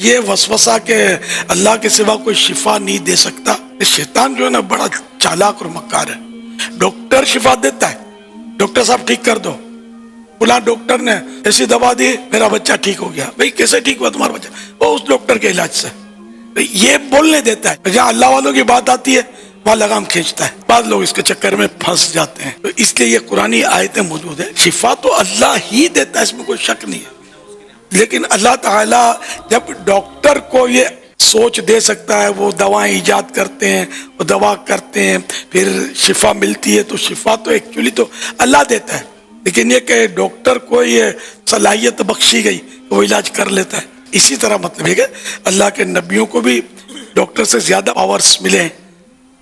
یہ وسوسہ کہ اللہ کے سوا کوئی شفا نہیں دے سکتا، شیطان جو ہے نا بڑا چالاک اور مکار ہے. ڈاکٹر شفا دیتا ہے، ڈاکٹر صاحب ٹھیک کر دو، فلاں ڈاکٹر نے ایسی دوا دی میرا بچہ ٹھیک ہو گیا. بھائی کیسے ٹھیک ہوا تمہارا بچہ؟ وہ اس ڈاکٹر کے علاج سے. یہ بولنے دیتا ہے. جہاں اللہ والوں کی بات آتی ہے وہاں لگام کھینچتا ہے. بعض لوگ اس کے چکر میں پھنس جاتے ہیں. تو اس لیے یہ قرآنی آیتیں موجود ہیں. شفا تو اللہ ہی دیتا ہے، اس میں کوئی شک نہیں ہے. لیکن اللہ تعالیٰ جب ڈاکٹر کو یہ سوچ دے سکتا ہے، وہ دوائیں ایجاد کرتے ہیں، وہ دوا کرتے ہیں، پھر شفا ملتی ہے، تو شفا تو ایکچولی تو اللہ دیتا ہے. لیکن یہ کہ ڈاکٹر کو یہ صلاحیت بخشی گئی کہ وہ علاج کر لیتا ہے. اسی طرح مطلب ہے کہ اللہ کے نبیوں کو بھی ڈاکٹر سے زیادہ پاورز ملے ہیں،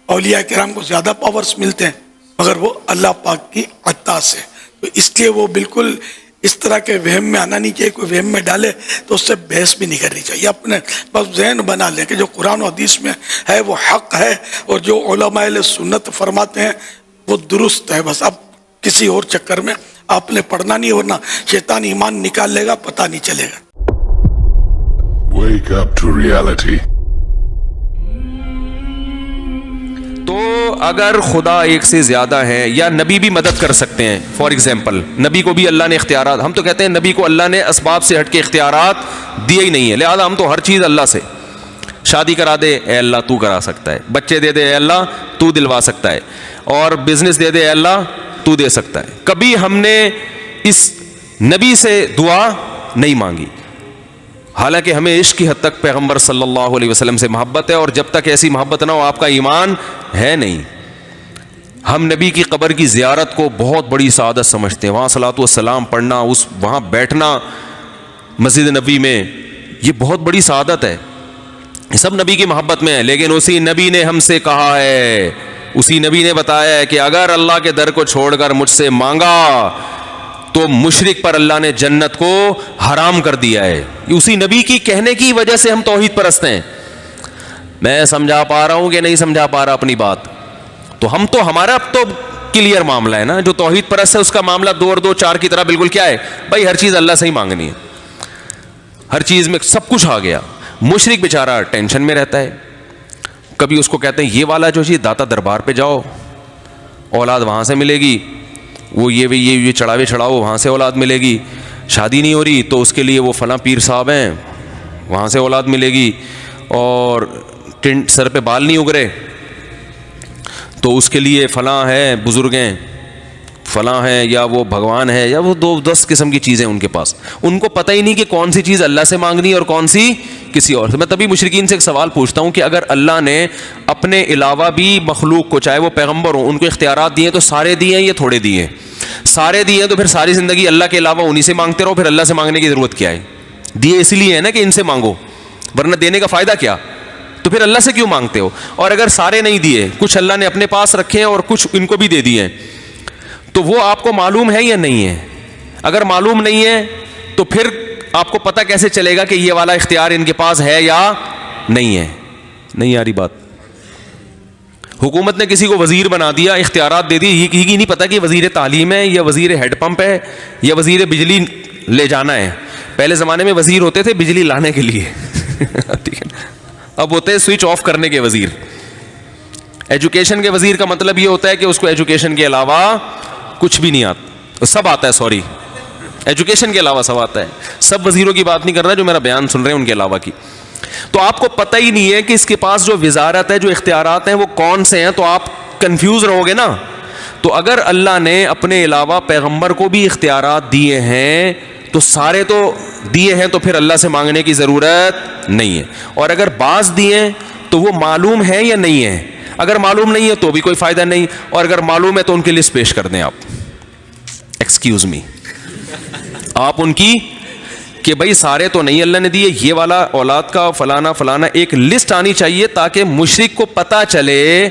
اولیاء کرام کو زیادہ پاورز ملتے ہیں، مگر وہ اللہ پاک کی عطا سے. تو اس لیے وہ بالکل اس طرح کے وہم میں آنا نہیں چاہیے. کوئی وہم میں ڈالے تو اس سے بحث بھی نہیں کرنی چاہیے. اپنے بس ذہن بنا لیں کہ جو قرآن و حدیث میں ہے وہ حق ہے، اور جو علماء اہل سنت فرماتے ہیں وہ درست ہے. بس اب کسی اور چکر میں آپ نے پڑھنا نہیں، ورنہ شیطان ایمان نکال لے گا، پتہ نہیں چلے گا. Wake up to reality. تو اگر خدا ایک سے زیادہ ہے یا نبی بھی مدد کر سکتے ہیں، فار ایگزامپل نبی کو بھی اللہ نے اختیارات، ہم تو کہتے ہیں نبی کو اللہ نے اسباب سے ہٹ کے اختیارات دیے ہی نہیں ہے، لہذا ہم تو ہر چیز اللہ سے. شادی کرا دے اے اللہ تو کرا سکتا ہے، بچے دے دے اے اللہ تو دلوا سکتا ہے، اور بزنس دے دے اے اللہ تو دے سکتا ہے. کبھی ہم نے اس نبی سے دعا نہیں مانگی، حالانکہ ہمیں عشق کی حد تک پیغمبر صلی اللہ علیہ وسلم سے محبت ہے، اور جب تک ایسی محبت نہ ہو آپ کا ایمان ہے نہیں. ہم نبی کی قبر کی زیارت کو بہت بڑی سعادت سمجھتے ہیں، وہاں صلاۃ والسلام پڑھنا، وہاں بیٹھنا مسجد نبی میں، یہ بہت بڑی سعادت ہے. سب نبی کی محبت میں ہے. لیکن اسی نبی نے ہم سے کہا ہے، اسی نبی نے بتایا ہے کہ اگر اللہ کے در کو چھوڑ کر مجھ سے مانگا تو مشرک پر اللہ نے جنت کو حرام کر دیا ہے. اسی نبی کی کہنے کی وجہ سے ہم توحید پرست ہیں. میں سمجھا پا رہا ہوں کہ نہیں سمجھا پا رہا اپنی بات؟ تو ہم تو ہمارا اب تو کلیئر معاملہ ہے نا. جو توحید پرست ہے اس کا معاملہ 2 اور 2 4 کی طرح بالکل کیا ہے بھائی، ہر چیز اللہ سے ہی مانگنی ہے، ہر چیز میں سب کچھ آ گیا. مشرک بیچارہ ٹینشن میں رہتا ہے. کبھی اس کو کہتے ہیں یہ والا جو چیز داتا دربار پہ جاؤ، اولاد وہاں سے ملے گی، وہ یہ چڑھاوے چڑھاؤ وہاں سے اولاد ملے گی. شادی نہیں ہو رہی تو اس کے لیے وہ فلاں پیر صاحب ہیں وہاں سے اولاد ملے گی. اور سر پہ بال نہیں اگرے تو اس کے لیے فلاں ہے، بزرگ ہیں فلاں ہیں، یا وہ بھگوان ہے، یا وہ 10 قسم کی چیزیں ان کے پاس. ان کو پتہ ہی نہیں کہ کون سی چیز اللہ سے مانگنی ہے اور کون سی کسی اور سے. میں تبھی مشرکین سے ایک سوال پوچھتا ہوں کہ اگر اللہ نے اپنے علاوہ بھی مخلوق کو، چاہے وہ پیغمبر ہوں، ان کو اختیارات دیے تو سارے دیے ہیں یا تھوڑے دیے ہیں؟ سارے دیے ہیں تو پھر ساری زندگی اللہ کے علاوہ انہی سے مانگتے رہو، پھر اللہ سے مانگنے کی ضرورت کیا ہے؟ دیے اس لیے ہے نا کہ ان سے مانگو، ورنہ دینے کا فائدہ کیا؟ تو پھر اللہ سے کیوں مانگتے ہو؟ اور اگر سارے نہیں دیے، کچھ اللہ نے اپنے پاس رکھے ہیں اور کچھ ان کو بھی دے دیے ہیں، تو وہ آپ کو معلوم ہے یا نہیں ہے؟ اگر معلوم نہیں ہے تو پھر آپ کو پتہ کیسے چلے گا کہ یہ والا اختیار ان کے پاس ہے یا نہیں ہے؟ نہیں آ رہی بات؟ حکومت نے کسی کو وزیر بنا دیا، اختیارات دے دی، یہ نہیں پتا کہ وزیر تعلیم ہے یا وزیر ہیڈ پمپ ہے یا وزیر بجلی لے جانا ہے. پہلے زمانے میں وزیر ہوتے تھے بجلی لانے کے لیے ٹھیک ہے، اب ہوتے ہیں سوئچ آف کرنے کے وزیر. ایجوکیشن کے وزیر کا مطلب یہ ہوتا ہے کہ اس کو ایجوکیشن کے علاوہ کچھ بھی نہیں آتا، سب آتا ہے، سوری ایجوکیشن کے علاوہ سب آتا ہے. سب وزیروں کی بات نہیں کر رہا جو میرا بیان سن رہے ہیں ان کے علاوہ کی. تو آپ کو پتہ ہی نہیں ہے کہ اس کے پاس جو وزارت ہے، جو اختیارات ہیں وہ کون سے ہیں، تو آپ کنفیوز رہو گے نا. تو اگر اللہ نے اپنے علاوہ پیغمبر کو بھی اختیارات دیے ہیں تو سارے تو دیے ہیں، تو پھر اللہ سے مانگنے کی ضرورت نہیں ہے. اور اگر بعض دیے تو وہ معلوم ہے یا نہیں ہے؟ اگر معلوم نہیں ہے تو بھی کوئی فائدہ نہیں، اور اگر معلوم ہے تو ان کی لسٹ پیش کر دیں آپ. ایکسکیوز می، آپ ان کی کہ بھائی سارے تو نہیں اللہ نے دیے، یہ والا اولاد کا فلانا فلانا، ایک لسٹ آنی چاہیے تاکہ مشرک کو پتہ چلے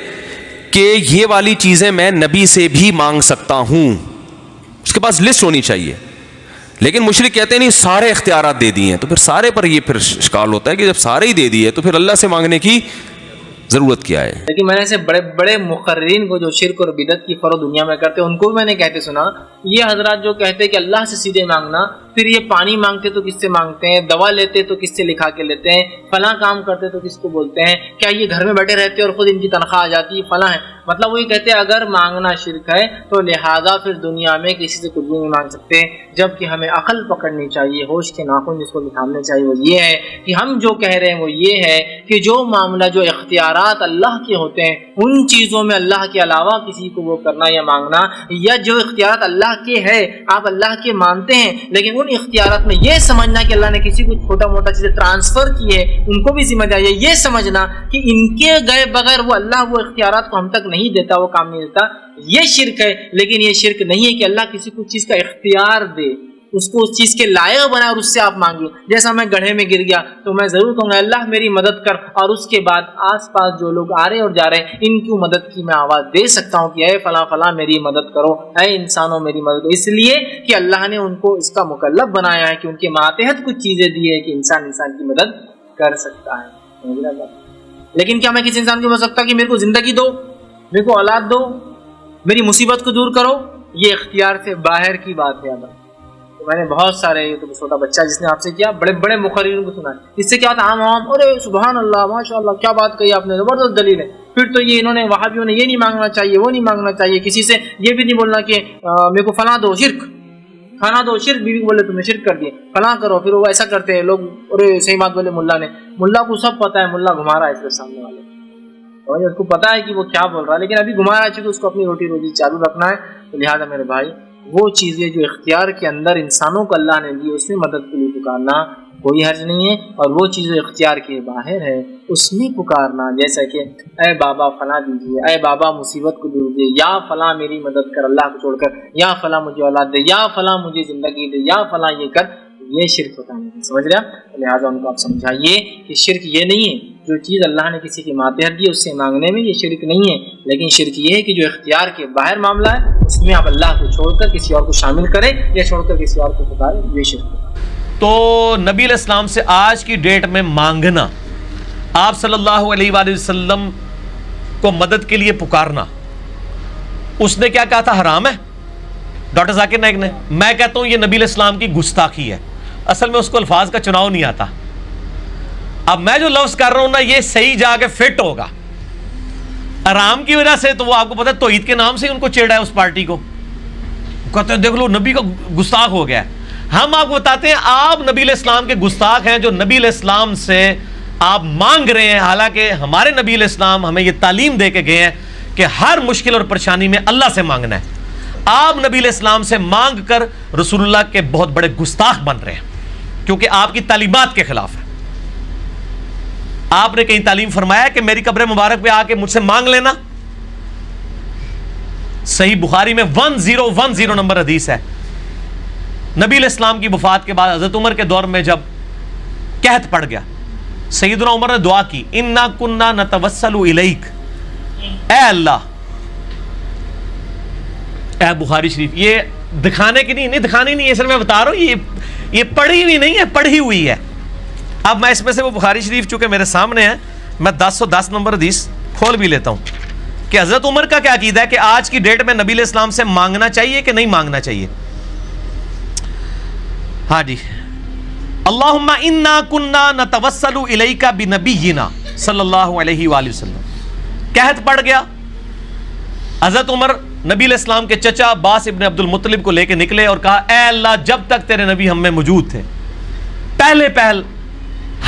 کہ یہ والی چیزیں میں نبی سے بھی مانگ سکتا ہوں. اس کے پاس لسٹ ہونی چاہیے. لیکن مشرک کہتے ہیں نہیں سارے اختیارات دے دیے ہیں، تو پھر سارے پر یہ پھر اشکال ہوتا ہے کہ جب سارے ہی دے دیے تو پھر اللہ سے مانگنے کی ضرورت کیا ہے؟ لیکن میں نے ایسے بڑے بڑے مقررین کو جو شرک اور بدعت کی فروغ دنیا میں کرتے ہیں ان کو بھی میں نے کہتے سنا، یہ حضرات جو کہتے ہیں کہ اللہ سے سیدھے مانگنا، پھر یہ پانی مانگتے تو کس سے مانگتے ہیں, دوا لیتے تو کس سے لکھا کے لیتے ہیں, فلاں کام کرتے تو کس کو بولتے ہیں, کیا یہ گھر میں بیٹھے رہتے اور خود ان کی تنخواہ آ جاتی ہے, فلاں ہے. مطلب وہی کہتے ہیں اگر مانگنا شرک ہے تو لہٰذا پھر دنیا میں کسی سے کچھ بھی نہیں مانگ سکتے. جبکہ ہمیں عقل پکڑنی چاہیے, ہوش کے ناخن جس کو نکالنے چاہیے وہ یہ ہے کہ ہم جو کہہ رہے ہیں وہ یہ ہے کہ جو معاملہ, جو اختیارات اللہ کے ہوتے ہیں ان چیزوں میں اللہ کے علاوہ کسی کو وہ کرنا یا مانگنا, یا جو اختیارات اللہ کے ہے آپ اللہ کے مانتے ہیں لیکن ان اختیارات میں یہ سمجھنا کہ اللہ نے کسی کو چھوٹا موٹا چیزیں ٹرانسفر کی ہے ان کو بھی ذمہ داری ہے, یہ سمجھنا کہ ان کے گئے بغیر وہ اللہ وہ اختیارات کو ہم تک نہیں دیتا, وہ کام نہیں دیتا, یہ شرک ہے. لیکن یہ شرک نہیں ہے کہ اللہ کسی کو چیز کا اختیار دے, اس کو اس چیز کے لائق بنا اور اس سے آپ مانگیں. جیسا میں گڑھے میں گر گیا تو میں ضرور کہوں گا اللہ میری مدد کر, اور اس کے بعد آس پاس جو لوگ آ رہے اور جا رہے ہیں ان کی مدد کی میں آواز دے سکتا ہوں کہ اے فلاں فلاں میری مدد کرو, اے انسانوں میری مدد کرو, اس لیے کہ اللہ نے ان کو اس کا مکلف بنایا ہے کہ ان کے ماتحت کچھ چیزیں دی ہے کہ انسان کی مدد کر سکتا ہے. لیکن کیا میں کسی انسان کو بول سکتا کہ میرے کو زندگی دو, میرے کو اولاد دو, میری مصیبت کو دور کرو؟ یہ اختیار سے باہر کی بات ہے. تو میں نے بہت سارے, یہ تو چھوٹا بچہ جس نے آپ سے کیا, بڑے بڑے مقررین کو سنا ہے, اس سے کیا ہوتا عام عام, ارے سبحان اللہ ماشاء اللہ کیا بات کہی آپ نے, زبردست دلیل ہے. پھر تو یہ انہوں نے وہابیوں نے یہ نہیں مانگنا چاہیے, وہ نہیں مانگنا چاہیے, کسی سے یہ بھی نہیں بولنا کہ میرے کو فلاں دو, شرک کھانا دو, شرک, بیوی کو بولے تم نے شرک کر دیے, فلاں کرو. پھر وہ ایسا کرتے ہیں لوگ, ارے صحیح بات بولے ملا نے, ملا کو سب پتا ہے, ملا گھما رہا ہے اس کے سامنے والے, اور اس کو پتا ہے کہ وہ کیا بول رہا ہے, لیکن ابھی گھما رہا ہے چونکہ اس کو اپنی روٹی روزی چالو رکھنا ہے. تو لہٰذا میرے بھائی وہ چیزیں جو اختیار کے اندر انسانوں کو اللہ نے دی اس میں مدد کے لیے پکارنا کوئی حرج نہیں ہے, اور وہ چیز جو اختیار کے باہر ہے اس میں پکارنا, جیسا کہ اے بابا فلاں دیجیے, اے بابا مصیبت کو دور دے, یا فلاں میری مدد کر اللہ کو چھوڑ کر, یا فلاں مجھے اولاد دے, یا فلاں مجھے زندگی دے, یا فلاں یہ کر, یہ شرک ہوتا ہے. سمجھ رہے ہیں؟ لہٰذا ان کو آپ سمجھائیے کہ شرک یہ نہیں ہے جو چیز اللہ نے کسی کی ماتحت دی اس سے مانگنے میں, یہ شرک نہیں ہے. لیکن شرک یہ ہے کہ جو اختیار کے باہر معاملہ ہے اس میں آپ اللہ کو چھوڑ کر کسی اور کو شامل کریں یا چھوڑ کر کسی اور کو پکاریں, یہ شرک ہے. تو نبی علیہ السلام سے آج کی ڈیٹ میں مانگنا, آپ صلی اللہ علیہ وآلہ وسلم کو مدد کے لیے پکارنا, اس نے کیا کہا تھا حرام ہے؟ ڈاکٹر ذاکر نائک نے. میں کہتا ہوں یہ نبی علیہ السلام کی گستاخی ہے. اصل میں اس کو الفاظ کا چناؤ نہیں آتا. اب میں جو لفظ کر رہا ہوں نا یہ صحیح جا کے فٹ ہوگا. حرام کی وجہ سے تو وہ آپ کو پتا ہے توحید کے نام سے ان کو چیڑا ہے اس پارٹی کو, کہتے ہیں دیکھ لو نبی کا گستاخ ہو گیا ہے. ہم آپ کو بتاتے ہیں آپ نبی علیہ السلام کے گستاخ ہیں جو نبی علیہ السلام سے آپ مانگ رہے ہیں, حالانکہ ہمارے نبی علیہ السلام ہمیں یہ تعلیم دے کے گئے ہیں کہ ہر مشکل اور پریشانی میں اللہ سے مانگنا ہے. آپ نبی علیہ السلام سے مانگ کر رسول اللہ کے بہت بڑے گستاخ بن رہے ہیں کیونکہ آپ کی تعلیمات کے خلاف ہے. آپ نے کہیں تعلیم فرمایا کہ میری قبر مبارک پہ آ کے مجھ سے مانگ لینا؟ صحیح بخاری میں 1010 نمبر حدیث ہے. نبی علیہ السلام کی وفات کے بعد حضرت عمر کے دور میں جب قحط پڑ گیا, سیدنا عمر نے دعا کی, انا کننا نتوسل الیک, اے اللہ, اے بخاری شریف. یہ دکھانے کی نہیں دکھانی نہیں ہے سر, میں بتا رہا ہوں یہ پڑھی ہوئی نہیں ہے, پڑھی ہوئی ہے. اب میں اس میں سے وہ بخاری شریف چونکہ میرے سامنے ہے میں 1010 نمبر حدیث کھول بھی لیتا ہوں کہ حضرت عمر کا کیا عقیدہ ہے کہ آج کی ڈیٹ میں نبی علیہ السلام سے مانگنا چاہیے کہ نہیں مانگنا چاہیے. ہاں جی, اللہم انا کننا نتوسل الیک بنبینا صلی اللہ علیہ وآلہ وسلم. قحط پڑ گیا, حضرت عمر نبی علیہ السلام کے چچا عباس ابن عبد المطلب کو لے کے نکلے اور کہا اے اللہ جب تک تیرے نبی ہم میں موجود تھے پہلے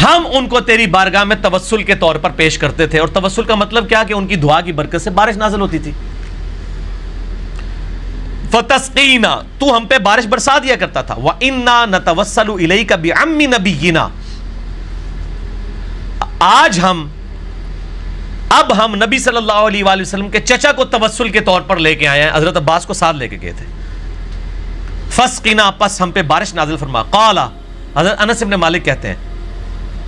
ہم ان کو تیری بارگاہ میں توسل کے طور پر پیش کرتے تھے. اور توسل کا مطلب کیا کہ ان کی دعا کی برکت سے بارش نازل ہوتی تھی. فتسقینا, تو ہم پہ بارش برسا دیا کرتا تھا. وَإِنَّا نَتَوَسَّلُ إِلَيْكَ بِعَمِّ نَبِيِّنَا, آج اب ہم نبی صلی اللہ علیہ وآلہ وسلم کے چچا کو توسل کے طور پر لے کے آئے ہیں. حضرت عباس کو ساتھ لے کے گئے تھے. فسقنا, پس ہم پہ بارش نازل فرما. قال, حضرت انس ابن مالک کہتے ہیں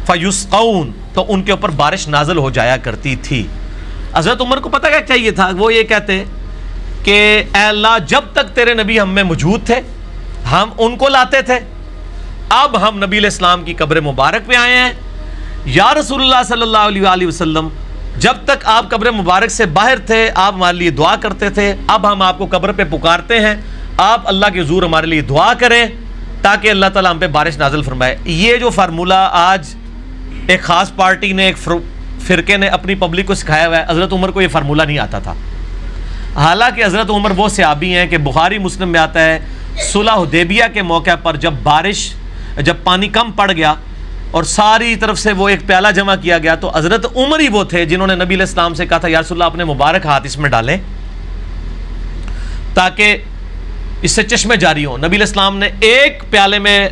فیسقون, تو ان کے اوپر بارش نازل ہو جایا کرتی تھی. حضرت عمر کو پتہ کیا چاہیے تھا, وہ یہ کہتے کہ اے اللہ جب تک تیرے نبی ہم میں موجود تھے ہم ان کو لاتے تھے, اب ہم نبی علیہ السلام کی قبر مبارک پہ آئے ہیں. یا رسول اللہ صلی اللہ علیہ وآلہ وسلم جب تک آپ قبر مبارک سے باہر تھے آپ ہمارے لیے دعا کرتے تھے, اب ہم آپ کو قبر پہ پکارتے ہیں, آپ اللہ کے حضور ہمارے لیے دعا کریں. تاکہ اللہ تعالیٰ ہم پہ بارش نازل فرمائے. یہ جو فارمولہ آج ایک خاص پارٹی نے، ایک فرقے نے اپنی پبلک کو سکھایا ہوا ہے، حضرت عمر کو یہ فارمولہ نہیں آتا تھا. حالانکہ حضرت عمر وہ صحابی ہیں کہ بخاری مسلم میں آتا ہے صلح حدیبیہ کے موقع پر جب پانی کم پڑ گیا اور ساری طرف سے وہ ایک پیالہ جمع کیا گیا، تو حضرت عمر ہی وہ تھے جنہوں نے نبی علیہ السلام سے کہا تھا یا رسول اللہ اپنے مبارک ہاتھ اس میں ڈالیں تاکہ اس سے چشمے جاری ہوں. نبی علیہ السلام نے ایک پیالے میں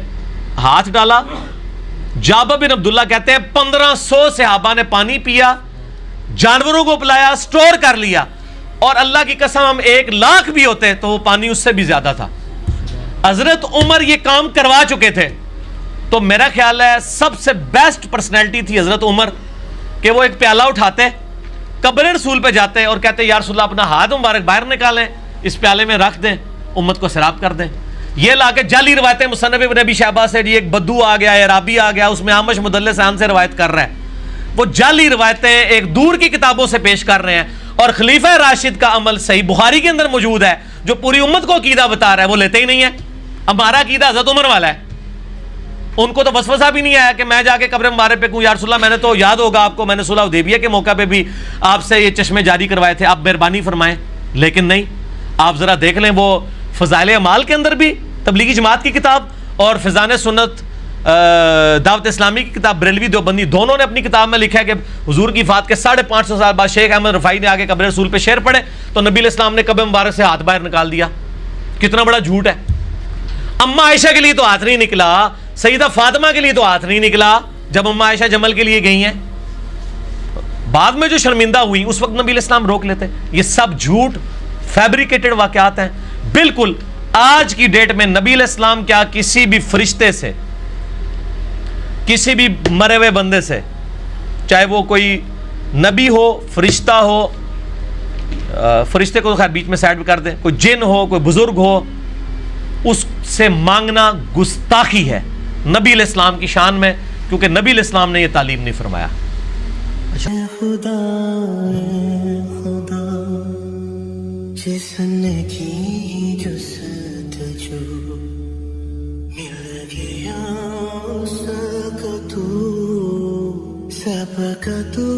ہاتھ ڈالا. جابر بن عبداللہ کہتے ہیں 1500 صحابہ نے پانی پیا، جانوروں کو پلایا، سٹور کر لیا، اور اللہ کی قسم ہم 1,00,000 بھی ہوتے تو وہ پانی اس سے بھی زیادہ تھا. حضرت عمر یہ کام کروا چکے تھے. تو میرا خیال ہے سب سے بیسٹ پرسنالٹی تھی حضرت عمر کہ وہ ایک پیالہ اٹھاتے، قبر رسول پہ جاتے اور کہتے یا رسول اللہ اپنا ہاتھ مبارک باہر نکالیں، اس پیالے میں رکھ دیں، امت کو سیراب کر دیں. یہ لا کے جعلی روایتیں مصنف ابن ابی شیبہ سے، ایک بدو آ گیا، عرابی آ گیا، اس میں عامش مدلس عن سے روایت کر رہا ہے. وہ جعلی روایتیں ایک دور کی کتابوں سے پیش کر رہے ہیں. اور خلیفہ راشد کا عمل صحیح بخاری کے اندر موجود ہے جو پوری امت کو عقیدہ بتا رہا ہے، وہ لیتے ہی نہیں ہے. ہمارا عقیدہ حضرت عمر والا ہے. ان کو تو وسوسہ بھی نہیں آیا کہ میں جا کے قبر مبارک پہ کہوں یا رسول اللہ میں نے تو، یاد ہوگا آپ کو، میں نے صلح حدیبیہ کے موقع پہ بھی آپ سے یہ چشمے جاری کروائے تھے، آپ مہربانی فرمائیں. لیکن نہیں، آپ ذرا دیکھ لیں وہ فضائل اعمال کے اندر بھی تبلیغی جماعت کی کتاب اور فضان سنت دعوت اسلامی کی کتاب بریلوی دیوبندی دونوں نے اپنی کتاب میں لکھا ہے کہ حضور کی وفات کے 550 سال بعد شیخ احمد رفاعی نے آگے قبر رسول پہ شعر پڑھے تو نبی علیہ السلام نے قبر مبارک سے ہاتھ باہر نکال دیا. کتنا بڑا جھوٹ ہے. اما عائشہ کے لیے تو ہاتھ نہیں نکلا، سیدہ فاطمہ کے لیے تو ہاتھ نہیں نکلا جب اما عائشہ جمل کے لیے گئی ہیں. بعد میں جو شرمندہ ہوئی اس وقت نبی علیہ السلام روک لیتے. یہ سب جھوٹ فیبریکیٹڈ واقعات ہیں. بالکل آج کی ڈیٹ میں نبی علیہ السلام کیا کسی بھی فرشتے سے، کسی بھی مرے ہوئے بندے سے، چاہے وہ کوئی نبی ہو، فرشتہ ہو، فرشتے کو خیر بیچ میں سائڈ کر دیں، کوئی جن ہو، کوئی بزرگ ہو، اس سے مانگنا گستاخی ہے نبی علیہ السلام کی شان میں، کیونکہ نبی علیہ السلام نے یہ تعلیم نہیں فرمایا. خدا جس نے کی جستجو مل گیا اس کا تو سب کا تو